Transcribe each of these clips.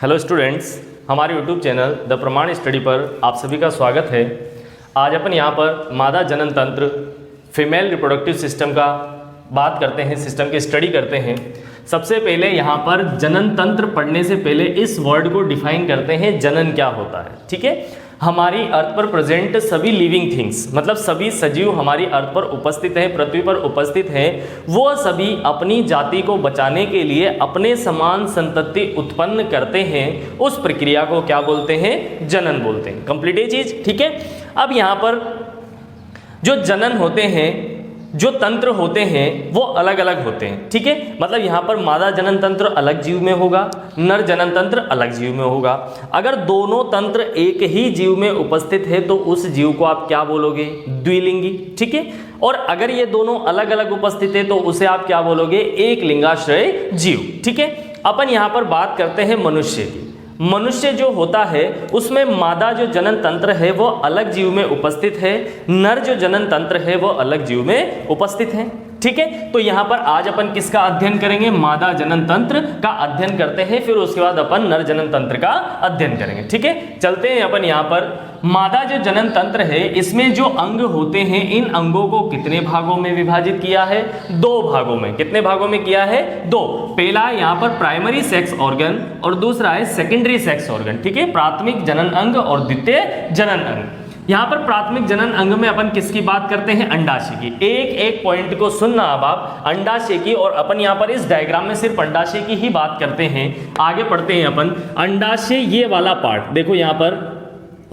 Hello students, हमारे YouTube channel the प्रमाण study पर आप सभी का स्वागत है। आज अपन यहाँ पर मादा जनन तंत्र फीमेल रिप्रोडक्टिव सिस्टम का बात करते हैं, सिस्टम की स्टडी करते हैं। सबसे पहले यहाँ पर जनन तंत्र पढ़ने से पहले इस वर्ड को डिफाइन करते हैं, जनन क्या होता है। ठीक है, हमारी अर्थ पर प्रेजेंट सभी लिविंग थिंग्स, मतलब सभी सजीव हमारी अर्थ पर उपस्थित हैं, पृथ्वी पर उपस्थित हैं, वो सभी अपनी जाति को बचाने के लिए अपने समान संतति उत्पन्न करते हैं। उस प्रक्रिया को क्या बोलते हैं? जनन बोलते हैं। कंप्लीट ये चीज, ठीक है। अब यहाँ पर जो जनन होते हैं, जो तंत्र होते हैं वो अलग अलग होते हैं। ठीक है, मतलब यहाँ पर मादा जनन तंत्र अलग जीव में होगा, नर जनन तंत्र अलग जीव में होगा। अगर दोनों तंत्र एक ही जीव में उपस्थित है तो उस जीव को आप क्या बोलोगे? द्विलिंगी। ठीक है, और अगर ये दोनों अलग अलग उपस्थित है तो उसे आप क्या बोलोगे? एक लिंगाश्रय जीव। ठीक है, अपन यहाँ पर बात करते हैं मनुष्य की। मनुष्य जो होता है उसमें मादा जो जनन तंत्र है वो अलग जीव में उपस्थित है, नर जो जनन तंत्र है वो अलग जीव में उपस्थित है। ठीक है, तो यहाँ पर आज अपन किसका अध्ययन करेंगे? मादा जनन तंत्र का अध्ययन करते हैं, फिर उसके बाद अपन नर जनन तंत्र का अध्ययन करेंगे। ठीक है, चलते हैं अपन यहाँ पर। मादा जो जनन तंत्र है इसमें जो अंग होते हैं, इन अंगों को कितने भागों में विभाजित किया है? दो भागों में। कितने भागों में किया है? दो। पहला यहाँ पर प्राइमरी सेक्स ऑर्गन और दूसरा है सेकेंडरी सेक्स ऑर्गन। ठीक है, प्राथमिक जनन अंग और द्वितीय जनन अंग। यहाँ पर प्राथमिक जनन अंग में अपन किसकी बात करते हैं? अंडाशय की। एक एक पॉइंट को सुनना अब आप, अंडाशय की, और अपन यहाँ पर इस डायग्राम में सिर्फ अंडाशय की ही बात करते हैं। आगे पढ़ते हैं अपन। अंडाशय ये वाला पार्ट देखो, यहाँ पर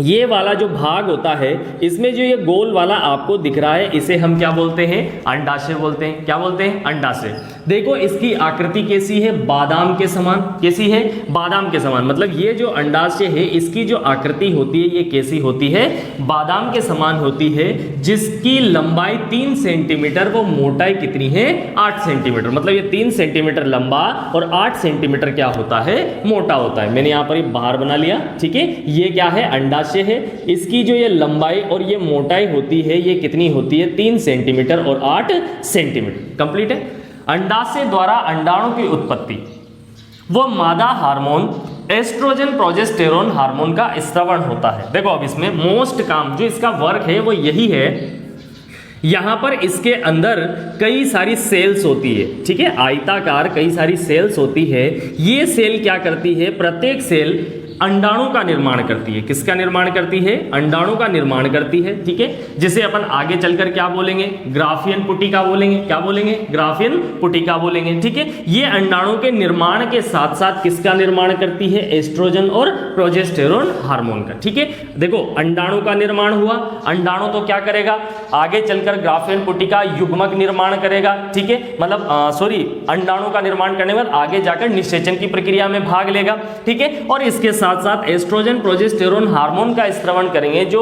ये वाला जो भाग होता है इसमें जो ये गोल वाला आपको दिख रहा है इसे हम क्या बोलते हैं? अंडाशय बोलते हैं। क्या बोलते हैं? अंडाशय। देखो इसकी आकृति कैसी है? बादाम के समान। कैसी है? बादाम के समान। मतलब ये जो अंडाशय है इसकी जो आकृति होती है ये कैसी होती है? बादाम के समान होती है, जिसकी लंबाई 3 सेंटीमीटर, वो मोटाई कितनी है? 8 सेंटीमीटर। मतलब ये 3 सेंटीमीटर लंबा और 8 सेंटीमीटर क्या होता है? मोटा होता है। मैंने यहाँ पर बाहर बना लिया। ठीक है, ये क्या है? अंडाशय है। इसकी जो ये लंबाई और ये मोटाई होती है ये कितनी होती है? 3 सेंटीमीटर और 8 सेंटीमीटर। कंप्लीट है। अंडाशय द्वारा अंडाणु की उत्पत्ति, वो मादा हार्मोन एस्ट्रोजन प्रोजेस्टेरोन हार्मोन का स्रवण होता है। देखो अब इसमें मोस्ट काम जो इसका वर्क है वो यही है, यहां पर इसके अंदर कई सारी सेल्स होती है। ठीक है, आयताकार कई सारी सेल्स होती है। ये सेल क्या करती है? प्रत्येक सेल अंडाणु का निर्माण करती है। किसका निर्माण करती है? अंडाणु का निर्माण करती है। ठीक है, जिसे अपन आगे चलकर क्या बोलेंगे? ग्राफियन पुटिका बोलेंगे। क्या बोलेंगे? ग्राफियन पुटिका बोलेंगे। ठीक है, ये अंडाणु के निर्माण के साथ साथ किसका निर्माण करती है? एस्ट्रोजन और प्रोजेस्टेरोन हार्मोन का। ठीक है, देखो अंडाणु का निर्माण हुआ, अंडाणु तो क्या करेगा? आगे चलकर ग्राफियन पुटिका युग्मक निर्माण करेगा। ठीक है, मतलब अंडाणु का निर्माण करने के बाद आगे जाकर निषेचन की प्रक्रिया में भाग लेगा। ठीक है, और इसके साथ साथ एस्ट्रोजन प्रोजेस्टेरोन हार्मोन का स्रवण करेंगे। जो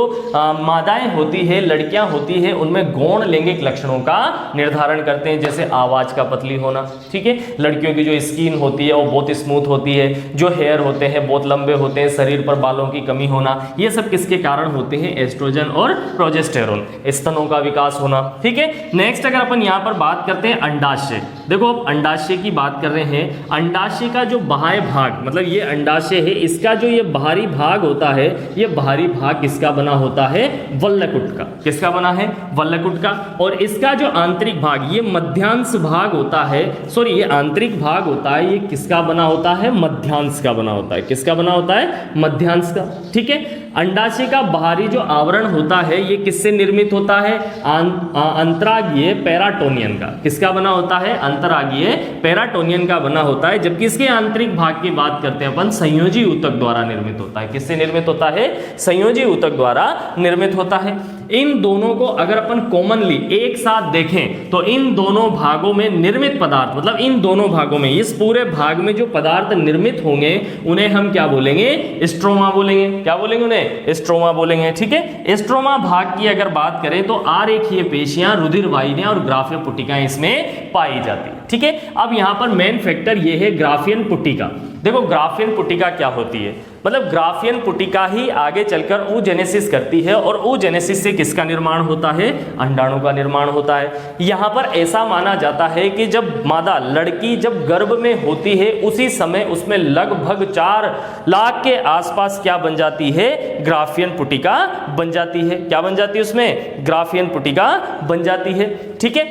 मादाएं होती है, लड़कियां होती है, उनमें गौण लैंगिक लक्षणों का निर्धारण करते हैं, जैसे आवाज का पतली होना। ठीक है, लड़कियों की जो स्किन होती है वो बहुत स्मूथ होती है, जो हेयर होते हैं बहुत लंबे होते हैं, शरीर पर बालों की कमी होना, ये सब किसके कारण होते हैं? एस्ट्रोजन और प्रोजेस्टेरोन। स्तनों का विकास होना। ठीक है, नेक्स्ट अगर अपन यहाँ पर बात करते हैं अंडाशय। देखो अब अंडाशय की बात कर रहे हैं। अंडाशय का जो बाह्य भाग, मतलब ये अंडाशय है, इसका जो ये बाहरी भाग होता है, ये बाहरी भाग किसका बना होता है? वल्लकुट का। किसका बना है? वल्लकुट का। और इसका जो आंतरिक भाग, ये मध्यांश भाग होता है, सॉरी ये आंतरिक भाग होता है, ये किसका बना होता है? मध्यांश का बना होता है। किसका बना होता है? मध्यांश का। ठीक है, अंडाशय का बाहरी जो आवरण होता है ये किससे निर्मित होता है? अंतरागीय पेराटोनियन का। किसका बना होता है? अंतरागीय पेराटोनियन का बना होता है। जबकि इसके आंतरिक भाग की बात करते हैं अपन, संयोजी ऊतक द्वारा निर्मित होता है। किससे निर्मित होता है? संयोजी ऊतक द्वारा निर्मित होता है। इन दोनों को अगर अपन कॉमनली एक साथ देखें तो इन दोनों भागों में निर्मित पदार्थ, मतलब इन दोनों भागों में, इस पूरे भाग में जो पदार्थ निर्मित होंगे उन्हें हम क्या बोलेंगे? स्ट्रोमा बोलेंगे। क्या बोलेंगे? उन्हें स्ट्रोमा बोलेंगे। ठीक है, स्ट्रोमा भाग की अगर बात करें तो आरेखीय पेशियां, रुधिर वाहिनियां और ग्राफियन पुटिकाएं इसमें पाई जाती है। ठीक है, अब यहां पर मेन फैक्टर ये है ग्राफियन पुटिका। देखो ग्राफियन पुटिका क्या होती है, मतलब ग्राफियन पुटिका ही आगे चलकर oogenesis करती है और oogenesis से किसका निर्माण होता है, अंडाणु का निर्माण होता है। यहाँ पर ऐसा माना जाता है कि जब मादा लड़की जब गर्भ में होती है उसी समय उसमें लगभग 4 लाख के आसपास क्या बन जाती है, ग्राफियन पुटिका बन जाती है। क्या बन जाती है उसमें, ग्राफियन पुटिका बन जाती है। ठीक है,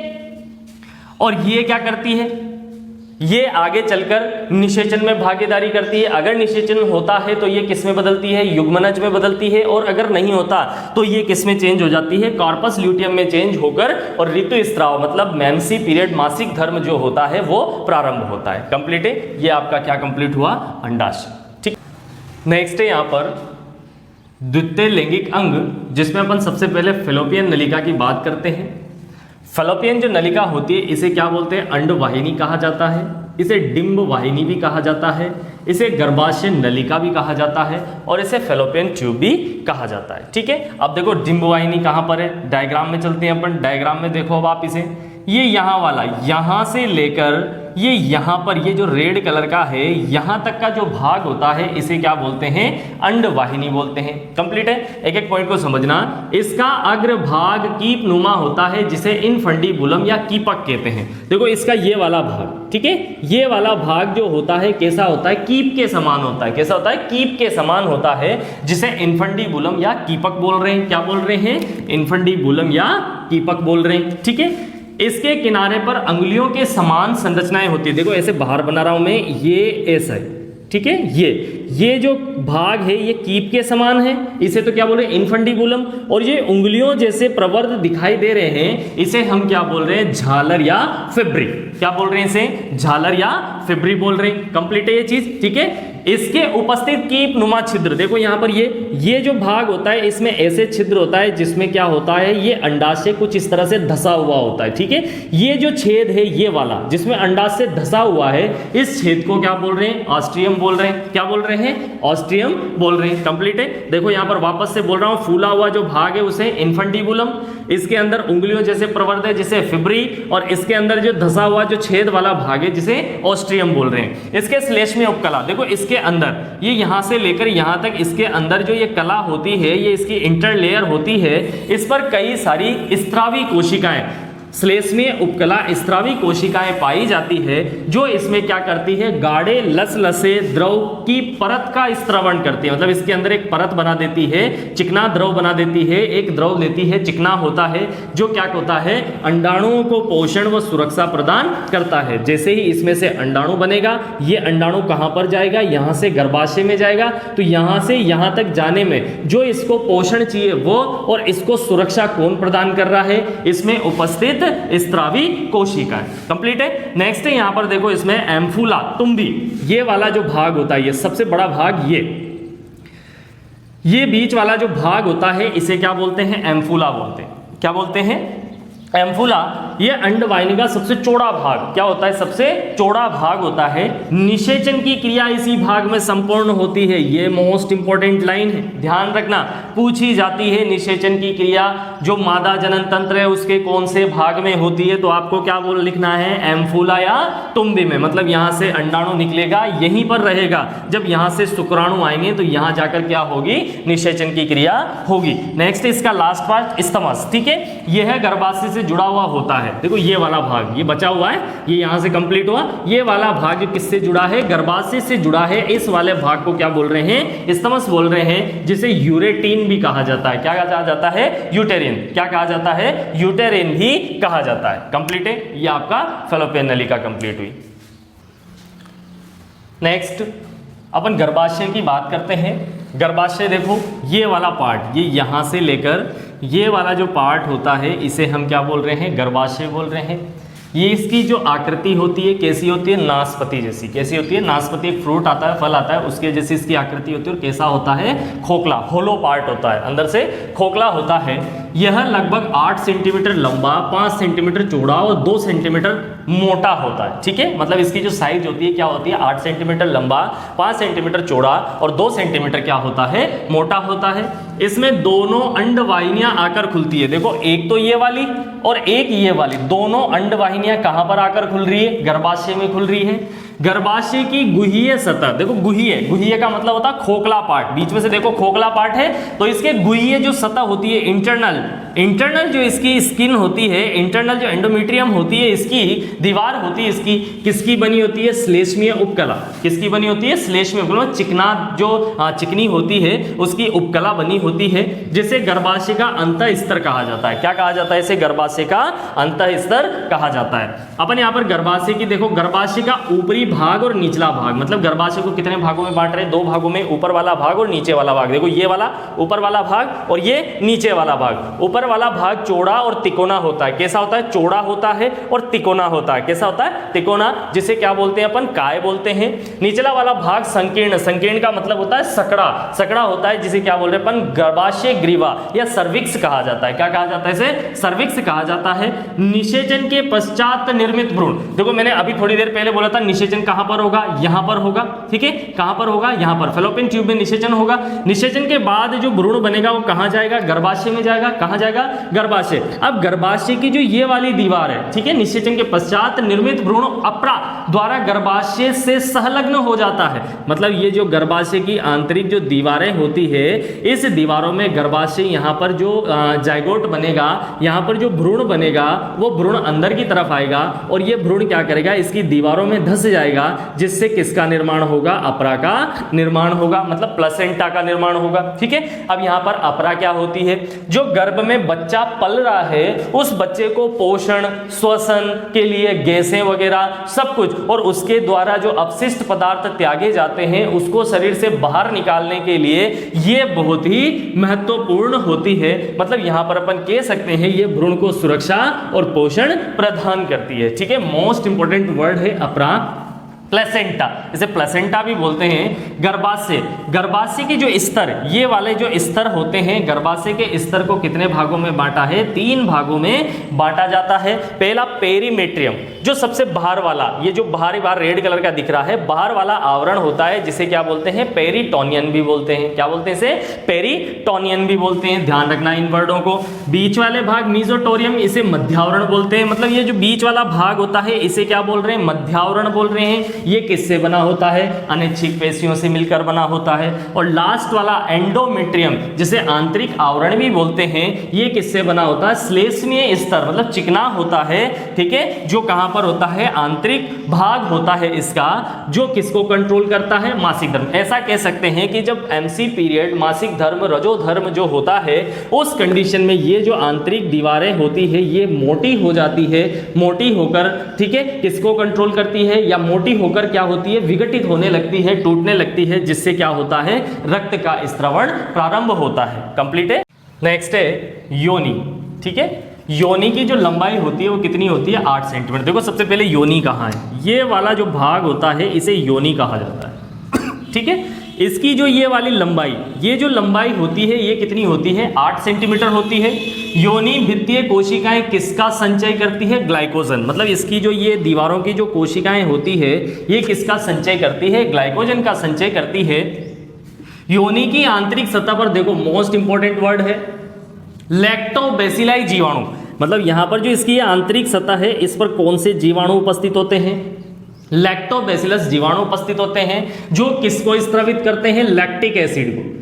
और ये क्या करती है, ये आगे चलकर निषेचन में भागीदारी करती है। अगर निषेचन होता है तो ये किस में बदलती है, युग्मनज में बदलती है, और अगर नहीं होता तो ये किस में चेंज हो जाती है, कॉर्पस ल्यूटियम में चेंज होकर और ऋतुस्राव मतलब मेंसी पीरियड मासिक धर्म जो होता है वो प्रारंभ होता है। कंप्लीट है, ये आपका क्या कंप्लीट हुआ, अंडाशय। ठीक, नेक्स्ट है यहाँ पर द्वितीय लैंगिक अंग, जिसमें अपन सबसे पहले फैलोपियन नलिका की बात करते हैं। फैलोपियन जो नलिका होती है इसे क्या बोलते हैं, अंडवाहिनी कहा जाता है, इसे डिंब वाहिनी भी कहा जाता है, इसे गर्भाशय नलिका भी कहा जाता है, और इसे फैलोपियन ट्यूब भी कहा जाता है। ठीक है, अब देखो डिंब वाहिनी कहाँ पर है, डायग्राम में चलते हैं अपन। डायग्राम में देखो अब आप इसे, ये यहाँ वाला, यहाँ से लेकर ये यहाँ पर ये जो रेड कलर का है यहाँ तक का जो भाग होता है इसे क्या बोलते हैं, अंडवाहिनी बोलते हैं। कंप्लीट है, एक एक पॉइंट को समझना। इसका अग्रभाग कीप नुमा होता है जिसे इनफंडिबुलम या कीपक कहते हैं। देखो इसका ये वाला भाग, ठीक है, ये वाला भाग जो होता है कैसा होता है, कीप के समान होता है। कैसा होता है, कीप के समान होता है, जिसे इनफंडिबुलम या कीपक बोल रहे हैं। क्या बोल रहे हैं, इनफंडिबुलम या कीपक बोल रहे हैं। ठीक है, इसके किनारे पर अंगुलियों के समान संरचनाएं होती है। देखो ऐसे बाहर बना रहा हूं मैं, ये ऐसा है, ठीक है, ये जो भाग है ये कीप के समान है, इसे तो क्या बोल रहे हैं, इनफंडिबुलम। और ये उंगलियों जैसे प्रवर्ध दिखाई दे रहे हैं, इसे हम क्या बोल रहे हैं, झालर या फिब्री। क्या बोल रहे हैं, इसे झालर या फिब्री बोल रहे हैं। कंप्लीट है ये चीज। ठीक है, इसके उपस्थित कीप नुमा छिद्र, देखो यहाँ पर ये जो भाग होता है इसमें ऐसे छिद्र होता है जिसमें क्या होता है, ये अंडाशय कुछ इस तरह से धसा हुआ होता है। ठीक है, ये जो छेद है ये वाला जिसमें अंडाशय धसा हुआ है, इस छेद को क्या बोल रहे हैं, ऑस्ट्रियम बोल रहे हैं। क्या बोल रहे हैं, ऑस्ट्रियम बोल रहे हैं। कंप्लीट है, देखो यहाँ पर वापस से बोल रहा हूँ, फूला हुआ जो भाग है उसे इनफंडिबुलम, इसके अंदर उंगलियों जैसे प्रवर्ध है जिसे फिब्री, और इसके अंदर जो धसा हुआ जो छेद वाला भाग है जिसे ऑस्ट्रियम बोल रहे हैं। इसके श्लेष्मीय उपकला, देखो इसके अंदर ये यहां से लेकर यहां तक इसके अंदर जो ये कला होती है, ये इसकी इंटरलेयर होती है, इस पर कई सारी स्त्रावी कोशिकाएं, श्लेष्मीय उपकला स्त्रावी कोशिकाएं पाई जाती है, जो इसमें क्या करती है, गाढ़े लसलसे द्रव की परत का स्त्रवण करती है। मतलब इसके अंदर एक परत बना देती है, चिकना द्रव बना देती है, एक द्रव लेती है, चिकना होता है, जो क्या होता है, अंडाणुओं को पोषण व सुरक्षा प्रदान करता है। जैसे ही इसमें से अंडाणु बनेगा, ये अंडाणु कहां पर जाएगा, यहां से गर्भाशय में जाएगा, तो यहां से यहां तक जाने में जो इसको पोषण चाहिए वो, और इसको सुरक्षा कौन प्रदान कर रहा है, इसमें उपस्थित स्त्रावी कोशिका। कंप्लीट है। नेक्स्ट है यहां पर देखो, इसमें एम्फूला तुम्बी, ये वाला जो भाग होता है, ये सबसे बड़ा भाग, ये बीच वाला जो भाग होता है इसे क्या बोलते हैं, एम्फूला बोलते हैं। क्या बोलते हैं, एम्फूला। ये अंडवाहिनी का सबसे चौड़ा भाग क्या होता है, सबसे चौड़ा भाग होता है। निषेचन की क्रिया इसी भाग में संपूर्ण होती है। ये मोस्ट इंपॉर्टेंट लाइन है, ध्यान रखना, पूछी जाती है। निषेचन की क्रिया जो मादा जनन तंत्र है उसके कौन से भाग में होती है, तो आपको क्या बोल लिखना है, एम्फूला या तुम्बी में। मतलब यहां से अंडाणु निकलेगा, यहीं पर रहेगा, जब यहां से शुक्राणु आएंगे तो यहां जाकर क्या होगी, निषेचन की क्रिया होगी। नेक्स्ट इसका लास्ट पार्ट स्तमस, ठीक है, यह है गर्भाशय से जुड़ा हुआ होता है। देखो ये वाला भाग, ये बचा हुआ है, ये यहां से कंप्लीट हुआ, ये वाला भाग जो किससे जुड़ा है, गर्भाशय से जुड़ा है। इस वाले भाग को क्या बोल रहे हैं, स्तमस बोल रहे हैं, जिसे यूरेटीन भी कहा जाता है। क्या कहा जाता है, यूटेरिन। क्या कहा जाता है, यूटेरिन भी कहा जाता है। कंप्लीट है, ये आपका फैलोपियन नलिका कंप्लीट हुई। नेक्स्ट अपन गर्भाशय की बात करते हैं। गर्भाशय देखो ये वाला पार्ट, ये यहां से लेकर ये वाला जो पार्ट होता है इसे हम क्या बोल रहे हैं, गर्भाशय बोल रहे हैं। ये इसकी जो आकृति होती है कैसी होती है, नाशपाती जैसी। कैसी होती है, नाशपाती एक फ्रूट आता है, फल आता है, उसके जैसी इसकी आकृति होती है। और कैसा होता है, खोखला, होलो पार्ट होता है, अंदर से खोखला होता है। यह लगभग 8 सेंटीमीटर लंबा, 5 सेंटीमीटर चौड़ा और 2 सेंटीमीटर मोटा होता है। ठीक है, मतलब इसकी जो साइज होती है क्या होती है, 8 सेंटीमीटर लंबा, 5 सेंटीमीटर चौड़ा और 2 सेंटीमीटर क्या होता है, मोटा होता है। इसमें दोनों अंडवाहिनियां आकर खुलती है। देखो एक तो ये वाली और एक ये वाली, दोनों अंडवाहिनियां कहां पर आकर खुल रही है, गर्भाशय में खुल रही है। गर्भाशय की गुहीय सतह, देखो गुहीय का मतलब होता है खोखला पार्ट, बीच में से देखो खोखला पार्ट है, तो इसके गुहीय जो सतह होती है, इंटरनल जो इसकी स्किन होती है, इंटरनल जो एंडोमेट्रियम होती है, इसकी दीवार होती है, इसकी किसकी बनी होती है? श्लेष्मीय उपकला। किसकी बनी होती है? श्लेष्मीय उपकला। चिकना जो चिकनी होती है उसकी उपकला बनी होती है, जिसे गर्भाशय का अंतः स्तर कहा जाता है। क्या कहा जाता है इसे? गर्भाशय का अंतः स्तर कहा जाता है। अपन यहाँ पर गर्भाशय की देखो, गर्भाशय का ऊपरी भाग और निचला भाग, मतलब गर्भाशय को कितने भागों में बांट रहे हैं? 2 भागों में, ऊपर वाला भाग और नीचे वाला भाग। देखो ये वाला ऊपर वाला भाग और ये नीचे वाला भाग। ऊपर वाला भाग चौड़ा और तिकोना होता है। कैसा होता है? चौड़ा होता है और तिकोना होता है। कैसा होता है? तिकोना, जिसे क्या बोलते हैं अपन? काय बोलते हैं। निचला वाला भाग संकीर्ण, संकीर्ण का मतलब होता है सकड़ा होता है, जिसे क्या बोल रहे हैं अपन? गर्भाशय ग्रीवा या सर्विक्स कहा जाता है। क्या कहा जाता है इसे? सर्विक्स कहा जाता है। निषेचन के पश्चात निर्मित भ्रूण, देखो मैंने अभी थोड़ी देर पहले बोला था निषेचन कहां पर होगा? यहां पर होगा। ठीक है, कहां पर होगा? यहां पर फैलोपियन ट्यूब में निषेचन होगा। निषेचन के बाद जो भ्रूण बनेगा वो कहां जाएगा? गर्भाशय में जाएगा। कहां जाएगा? गर्भाशय। अब गर्भाशय की जो ये वाली दीवार है, ठीक है, निषेचन के पश्चात निर्मित भ्रूण अपरा द्वारा गर्भाशय से संलग्न हो जाता है। मतलब ये जो गर्भाशय की आंतरिक जो दीवारें होती है, इस दीवारों में गर्भाशय, यहाँ पर जो जाइगोट बनेगा, यहाँ पर जो भ्रूण बनेगा वो भ्रूण अंदर की तरफ आएगा और ये भ्रूण क्या करेगा? इसकी दीवारों में धंस जाएगा, जिससे किसका निर्माण होगा? अपरा का निर्माण होगा, मतलब प्लेसेंटा का निर्माण होगा। ठीक है, अब यहाँ पर अपरा क्या होती है? जो गर्भ में बच्चा पल रहा है उस बच्चे को पोषण, श्वसन के लिए गैसें वगैरह सब कुछ, और उसके द्वारा जो अपशिष्ट पदार्थ त्यागे जाते हैं उसको शरीर से बाहर निकालने के लिए ये बहुत ही महत्वपूर्ण होती है। मतलब यहां पर अपन कह सकते हैं ये भ्रूण को सुरक्षा और पोषण प्रदान करती है। ठीक है, मोस्ट इंपोर्टेंट वर्ड है अपरा। प्लेसेंटा, इसे प्लेसेंटा भी बोलते हैं। गर्भाशय के जो स्तर, ये वाले जो स्तर होते हैं, गर्भाशय के स्तर को कितने भागों में बांटा है? 3 भागों में बांटा जाता है। पहला पेरीमेट्रियम, जो सबसे बाहर वाला, ये जो बाहरी बाहर रेड कलर का दिख रहा है, बाहर वाला आवरण होता है, जिसे क्या बोलते हैं? पेरिटोनियन भी बोलते हैं। क्या बोलते हैं इसे? पेरिटोनियन भी बोलते हैं। ध्यान रखना इन वर्डों को। बीच वाले भाग मीजोटोरियम, इसे मध्यावरण बोलते हैं। मतलब ये जो बीच वाला भाग होता है इसे क्या बोल रहे हैं? मध्यावरण बोल रहे हैं। ये किससे बना होता है? अनैच्छिक पेशियों से मिलकर बना होता है। और लास्ट वाला एंडोमेट्रियम, जिसे आंतरिक आवरण भी बोलते हैं, ये किससे बना होता है? श्लेष्मीय स्तर, मतलब चिकना होता है। ठीक है, जो कहां पर होता है? आंतरिक भाग होता है इसका, जो किसको कंट्रोल करता है? मासिक धर्म। ऐसा कह सकते हैं कि जब एमसी पीरियड, मासिक धर्म, रजोधर्म जो होता है, उस कंडीशन में ये जो आंतरिक दीवारें होती है ये मोटी हो जाती है। मोटी होकर, ठीक है, किसको कंट्रोल करती है? या मोटी होकर क्या होती है? विघटित होने लगती है, टूटने लगती है, जिससे क्या होता है? रक्त का स्त्रवण प्रारंभ होता है। कंप्लीट है। नेक्स्ट है योनि। ठीक है, योनि की जो लंबाई होती है वो कितनी होती है? 8 सेंटीमीटर। देखो सबसे पहले योनि कहाँ है? ये वाला जो भाग होता है इसे योनि कहा जाता है। ठीक है, इसकी जो ये वाली लंबाई, ये जो लंबाई होती है ये कितनी होती है? 8 सेंटीमीटर होती है। योनि भित्तीय कोशिकाएं किसका संचय करती है? ग्लाइकोजन। मतलब इसकी जो ये दीवारों की जो कोशिकाएं होती है ये किसका संचय करती है? ग्लाइकोजन का संचय करती है। योनि की आंतरिक सतह पर देखो, मोस्ट इंपोर्टेंट वर्ड है लैक्टोबैसिलाई जीवाणु। मतलब यहां पर जो इसकी आंतरिक सतह है इस पर कौन से जीवाणु उपस्थित होते हैं? लैक्टोबैसिलस जीवाणु उपस्थित होते हैं, जो किसको स्त्रवित करते हैं? लैक्टिक एसिड को।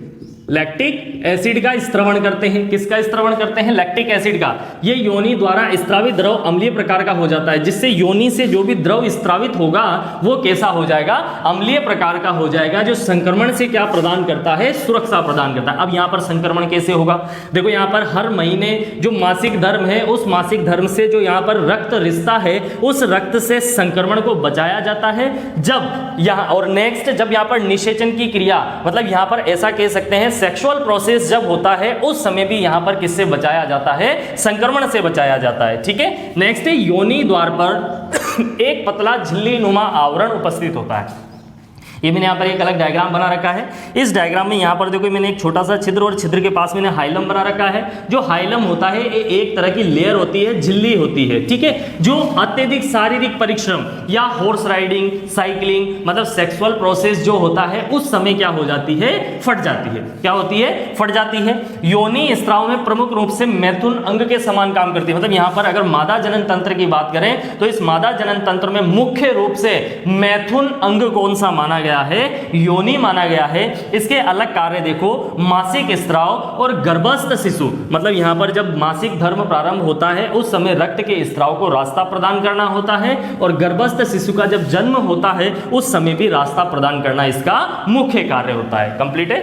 लैक्टिक एसिड का स्त्रवण करते हैं। किसका स्त्रवण करते हैं? लैक्टिक एसिड का। ये योनि द्वारा स्त्रावित द्रव अम्लीय प्रकार का हो जाता है, जिससे योनि से जो भी द्रव स्त्रावित होगा वो कैसा हो जाएगा? अम्लीय प्रकार का हो जाएगा, जो संक्रमण से क्या प्रदान करता है? सुरक्षा प्रदान करता है। अब यहाँ पर संक्रमण कैसे होगा? देखो यहाँ पर हर महीने जो मासिक धर्म है, उस मासिक धर्म से जो यहाँ पर रक्त रिश्ता है, उस रक्त से संक्रमण को बचाया जाता है। जब यहाँ और नेक्स्ट, जब यहाँ पर निषेचन की क्रिया, मतलब यहाँ पर ऐसा कह सकते हैं सेक्सुअल प्रोसेस जब होता है उस समय भी यहां पर किससे बचाया जाता है? संक्रमण से बचाया जाता है। ठीक है, नेक्स्ट है योनि द्वार पर एक पतला झिल्ली नुमा आवरण उपस्थित होता है। ये मैंने यहाँ पर एक अलग डायग्राम बना रखा है। इस डायग्राम में यहाँ पर देखो मैंने एक छोटा सा छिद्र और छिद्र के पास मैंने हाइलम बना रखा है। जो हाइलम होता है ये एक तरह की लेयर होती है, झिल्ली होती है, ठीक है, जो अत्यधिक शारीरिक परिश्रम या हॉर्स राइडिंग, साइकिलिंग मतलब सेक्सुअल प्रोसेस जो होता है उस समय क्या हो जाती है, फट जाती है। क्या होती है, फट जाती है। योनि स्त्राव में प्रमुख रूप से मैथुन अंग के समान काम करती है। मतलब यहाँ पर अगर मादा जनन तंत्र की बात करें तो इस मादा जनन तंत्र में मुख्य रूप से मैथुन अंग कौन सा माना गया है, योनि माना गया है। इसके अलग कार्य देखो, मासिक स्त्राव और गर्भस्थ शिशु, मतलब यहां पर जब मासिक धर्म प्रारंभ होता है उस समय रक्त के स्त्राव को रास्ता प्रदान करना होता है और गर्भस्थ शिशु का जब जन्म होता है उस समय भी रास्ता प्रदान करना इसका मुख्य कार्य होता है। कंप्लीट है।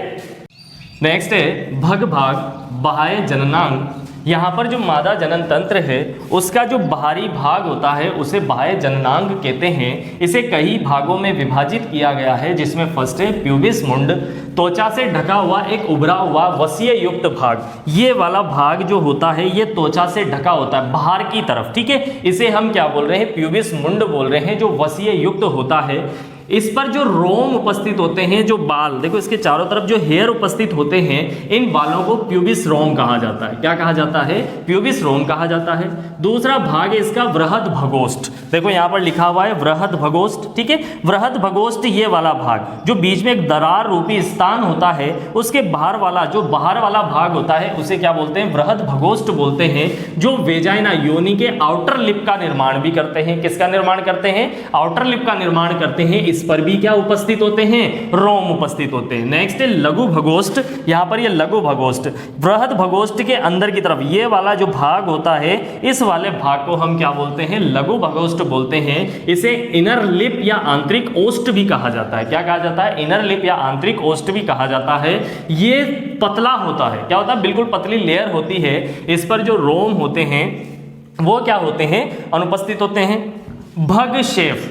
नेक्स्ट है भग भाग बाह्य जननांग। यहाँ पर जो मादा जनन तंत्र है उसका जो बाहरी भाग होता है उसे बाह्य जननांग कहते हैं। इसे कई भागों में विभाजित किया गया है, जिसमें फर्स्ट है प्यूबिस मुंड, त्वचा से ढका हुआ एक उभरा हुआ वसीय युक्त भाग। ये वाला भाग जो होता है ये त्वचा से ढका होता है बाहर की तरफ, ठीक है। इसे हम क्या बोल रहे हैं, प्यूबिस मुंड बोल रहे हैं, जो वसीय युक्त होता है। इस पर जो रोम उपस्थित होते हैं, जो बाल देखो इसके चारों तरफ जो हेयर उपस्थित होते हैं, इन बालों को प्यूबिस रोम कहा जाता है। क्या कहा जाता है, प्यूबिस रोम कहा जाता है। दूसरा भाग है इसका वृहद भगोष्ठ। देखो यहाँ पर लिखा हुआ है वृहद भगोष्ठ, ठीक है। वृहद भगोष्ठ ये वाला भाग जो बीच में एक दरार रूपी स्थान होता है, उसके बाहर वाला जो बाहर वाला भाग होता है उसे क्या बोलते हैं, वृहद भगोष्ठ बोलते हैं। जो वेजाइना योनि के आउटर लिप का निर्माण भी करते हैं। किसका निर्माण करते हैं, आउटर लिप का निर्माण करते हैं। इस पर भी क्या उपस्थित होते हैं, रोम उपस्थित होते हैं। नेक्स्ट है लघु भगोष्ठ। यहाँ पर ये लघु भगोष्ठ, वृहद भगोष्ठ के अंदर की तरफ ये वाला जो भाग होता है, इस वाले भाग को हम क्या बोलते हैं, लघु भगोष्ठ बोलते हैं। इसे इनर लिप या आंतरिक ओष्ठ भी कहा जाता है। क्या कहा जाता है, इनर लिप या आंतरिक ओष्ठ भी कहा जाता है। ये पतला होता है, क्या होता है, बिल्कुल पतली लेयर होती है। इस पर जो रोम होते हैं वो क्या होते हैं, अनुपस्थित होते हैं। भग शेफ,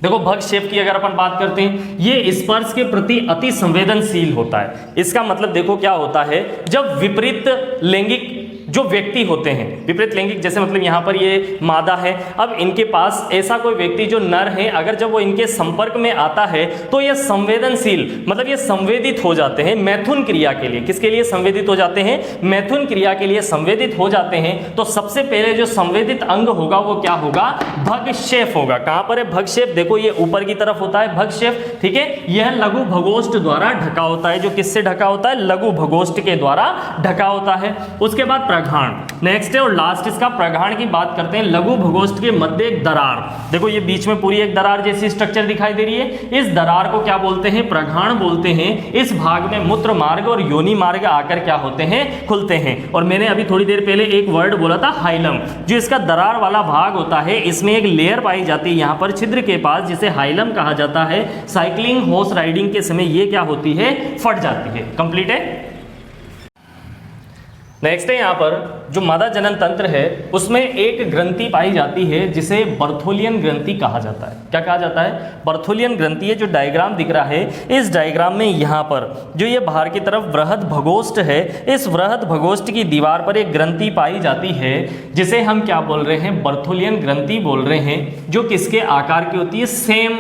देखो भग शेप की अगर अपन बात करते हैं, ये स्पर्श के प्रति अति संवेदनशील होता है। इसका मतलब देखो क्या होता है, जब विपरीत लैंगिक जो व्यक्ति होते हैं, विपरीत लैंगिक जैसे मतलब यहाँ पर ये मादा है, अब इनके पास ऐसा कोई व्यक्ति जो नर है, अगर जब वो इनके संपर्क में आता है तो ये संवेदनशील मतलब ये संवेदित हो जाते हैं मैथुन क्रिया के लिए। किसके लिए संवेदित हो जाते हैं, मैथुन क्रिया के लिए संवेदित हो जाते हैं। तो सबसे पहले जो संवेदित अंग होगा वो क्या होगा, भग शेफ होगा। कहां पर है भग शेफ, देखो ये ऊपर की तरफ होता है भग शेफ, ठीक है। यह लघु भगोष्ठ द्वारा ढका होता है। जो किससे ढका होता है, लघु भगोष्ठ के द्वारा ढका होता है। उसके बाद प्रघाण, नेक्स्ट है और लास्ट इसका प्रघाण की बात करते हैं। लघु भगोष्ठ के मध्य एक दरार, देखो ये बीच में पूरी एक दरार जैसी स्ट्रक्चर दिखाई दे रही है। इस दरार को क्या बोलते हैं, प्रघाण बोलते हैं। इस भाग में मूत्र मार्ग और योनि मार्ग आकर क्या होते हैं, खुलते हैं। और मैंने अभी थोड़ी देर पहले एक वर्ड बोला था हाइलम, जो इसका दरार वाला भाग होता है, इसमें एक लेयर पाई जाती है यहाँ पर छिद्र के पास, जिसे हाइलम कहा जाता है। साइकिलिंग हॉर्स राइडिंग के समय ये क्या होती है, फट जाती है। कंप्लीट है। नेक्स्ट है यहाँ पर जो मादा जनन तंत्र है उसमें एक ग्रंथि पाई जाती है जिसे बर्थोलियन ग्रंथि कहा जाता है। क्या कहा जाता है, बर्थोलियन ग्रंथि है। जो डायग्राम दिख रहा है, इस डायग्राम में यहाँ पर जो ये बाहर की तरफ वृहद भगोष्ठ है, इस वृहद भगोष्ठ की दीवार पर एक ग्रंथि पाई जाती है जिसे हम क्या बोल रहे हैं, बर्थोलियन ग्रंथि बोल रहे हैं। जो किसके आकार की होती है, सेम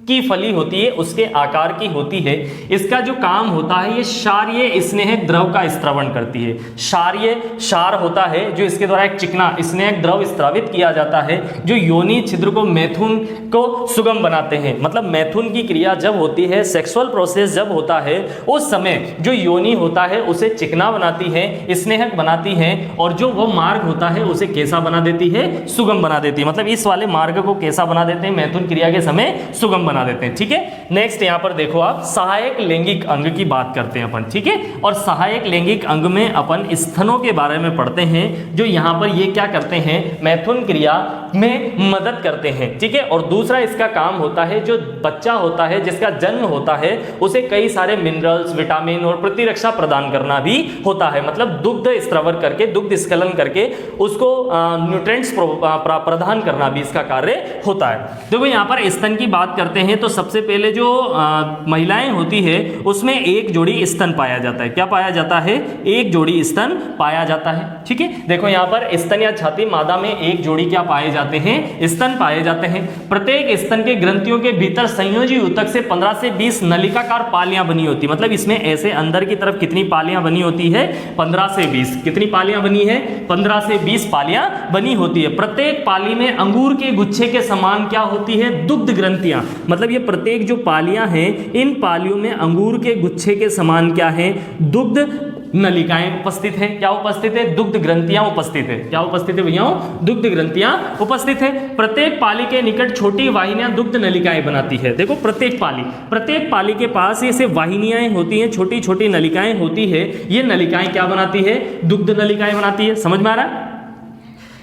की फली होती है, उसके आकार की होती है। इसका जो काम होता है, ये क्षारीय स्नेहक द्रव का स्त्रवण करती है। क्षारीय क्षार होता है जो इसके द्वारा एक चिकना स्नेहक द्रव स्त्रावित किया जाता है, जो योनि छिद्र को मैथुन को सुगम बनाते हैं। मतलब मैथुन की क्रिया जब होती है, सेक्सुअल प्रोसेस जब होता है, उस समय जो योनि होता है उसे चिकना बनाती है, स्नेहक बनाती है, और जो वो मार्ग होता है उसे कैसा बना देती है, सुगम बना देती है। मतलब इस वाले मार्ग को कैसा बना देते हैं, मैथुन क्रिया के समय सुगम बना देते हैं। ठीक है। नेक्स्ट यहां पर देखो आप सहायक लैंगिक अंग की बात करते हैं अपन। ठीक है। और सहायक लैंगिक अंग में अपन स्तनों के बारे में पढ़ते हैं, जो यहां पर ये क्या करते हैं, मैथुन क्रिया में मदद करते हैं। ठीक है। और दूसरा इसका काम होता है, जो बच्चा होता है जिसका जन्म होता है उसे कई सारे मिनरल्स, विटामिन और प्रतिरक्षा प्रदान करना भी होता है। मतलब दुग्ध स्त्रवण करके, दुग्ध स्खलन करके उसको न्यूट्रिएंट्स प्रदान करना भी इसका कार्य होता है। देखो यहां पर स्तन की बात करते हैं हैं तो सबसे पहले जो महिलाएं होती है उसमें एक जोड़ी स्तन पाया जाता है। क्या पाया जाता है? एक जोड़ी स्तन पाया जाता है। ठीक है, देखो यहाँ पर स्तन या छाती मादा में एक जोड़ी क्या पाए जाते हैं? स्तन पाए जाते हैं। प्रत्येक स्तन के ग्रंथियों के भीतर संयोजी ऊतक से 15 से 20 नलिकाकार पालियां बनी होती है। मतलब इसमें ऐसे अंदर की तरफ कितनी पालियां बनी होती है? 15 से 20। कितनी पालियां बनी है? 15 से 20 पालियां बनी होती है। प्रत्येक पाली में अंगूर के गुच्छे के समान क्या होती है? दुग्ध ग्रंथियां। मतलब ये प्रत्येक जो पालियां हैं इन पालियों में अंगूर के गुच्छे के समान क्या है? दुग्ध नलिकाएं उपस्थित हैं। क्या उपस्थित है? दुग्ध ग्रंथियां उपस्थित है। क्या उपस्थित है भैया? दुग्ध ग्रंथियां उपस्थित है। प्रत्येक पाली के निकट छोटी वाहिनियां दुग्ध नलिकाएं बनाती है। देखो प्रत्येक पाली के पास ऐसे वाहिनियां होती हैं, छोटी छोटी नलिकाएं होती है। ये नलिकाएं क्या बनाती है? दुग्ध नलिकाएं बनाती है। समझ में आ रहा है?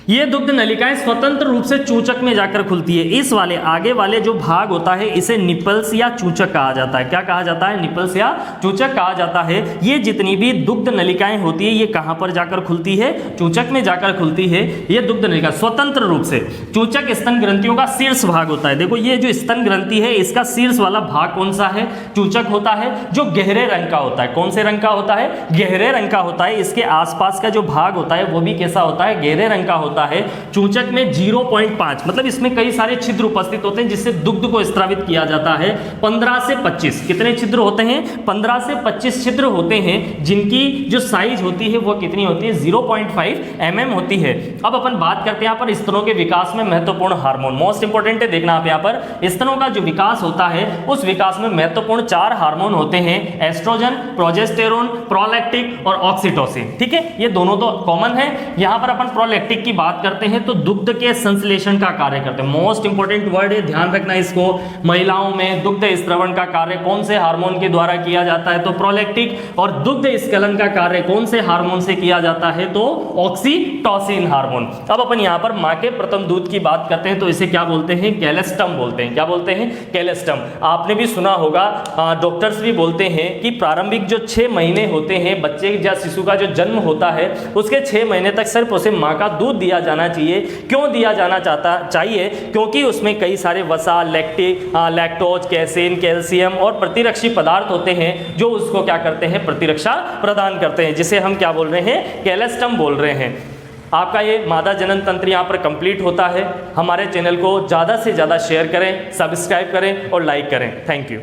ये दुग्ध नलिकाएं स्वतंत्र रूप से चूचक में जाकर खुलती है। इस वाले आगे वाले जो भाग होता है इसे निपल्स या चूचक कहा जाता है। क्या कहा जाता है? निपल्स या चूचक कहा जाता है। ये जितनी भी दुग्ध नलिकाएं होती है ये कहां पर जाकर खुलती है? चूचक में जाकर खुलती है। ये दुग्ध नलिका स्वतंत्र रूप से। चूचक स्तन ग्रंथियों का शीर्ष भाग होता है। देखो ये जो स्तन ग्रंथि है इसका शीर्ष वाला भाग कौन सा है? चूचक होता है, जो गहरे रंग का होता है। कौन से रंग का होता है? गहरे रंग का होता है। इसके आसपास का जो भाग होता है वो भी कैसा होता है? गहरे रंग का होता है। चूचक में 0.5 मतलब इसमें कई सारे छिद्र उपस्थित होते हैं जिससे दुग्ध को स्रावित किया जाता है। 15 से 25 कितने छिद्र होते हैं? 15 से 25 छिद्र होते हैं जिनकी जो साइज होती है वो कितनी होती है? 0.5 mm होती है। अब अपन बात करते हैं यहाँ पर स्तनों के विकास में महत्वपूर्ण हार्मोन। मोस्ट इंपोर्टेंट है, देखना आप यहाँ पर स्तनों का जो विकास होता है उस विकास में महत्वपूर्ण 4 हार्मोन होते हैं। एस्ट्रोजन, प्रोजेस्टेरोन, प्रोलैक्टिक और ऑक्सीटोसिन। ठीक है, ये दोनों तो कॉमन है। यहाँ पर अपन प्रोलैक्टिक की बात करते हैं तो दुग्ध के संश्लेषण का कार्य करते हैं। मोस्ट इंपोर्टेंट वर्ड है, ध्यान रखना इसको। महिलाओं में दुग्ध स्त्रवण का कार्य कौन से हार्मोन के द्वारा किया जाता है? तो प्रोलैक्टिक। और दुग्ध स्खलन का कार्य कौन से हार्मोन से किया जाता है? तो ऑक्सीटोसिन हार्मोन। अब अपन यहाँ पर मां के प्रथम दूध की बात करते हैं तो इसे क्या बोलते हैं? कैलेस्टम बोलते हैं। क्या बोलते हैं? कैलेस्टम। आपने भी सुना होगा, डॉक्टर्स भी बोलते हैं कि प्रारंभिक जो 6 महीने होते हैं बच्चे या शिशु का जो जन्म होता है उसके 6 महीने तक सिर्फ उसे मां का दूध दिया जाना चाहिए। क्यों दिया जाना चाहिए? क्योंकि उसमें कई सारे वसा, लैक्टोज, कैसीन, कैल्शियम और प्रतिरक्षी पदार्थ होते हैं जो उसको क्या करते हैं? प्रतिरक्षा प्रदान करते हैं, जिसे हम क्या बोल रहे हैं? कैलेस्टम बोल रहे हैं। आपका ये मादा जनन तंत्र यहाँ पर कंप्लीट होता है। हमारे चैनल को ज़्यादा से ज़्यादा शेयर करें, सब्सक्राइब करें और लाइक करें। Thank you.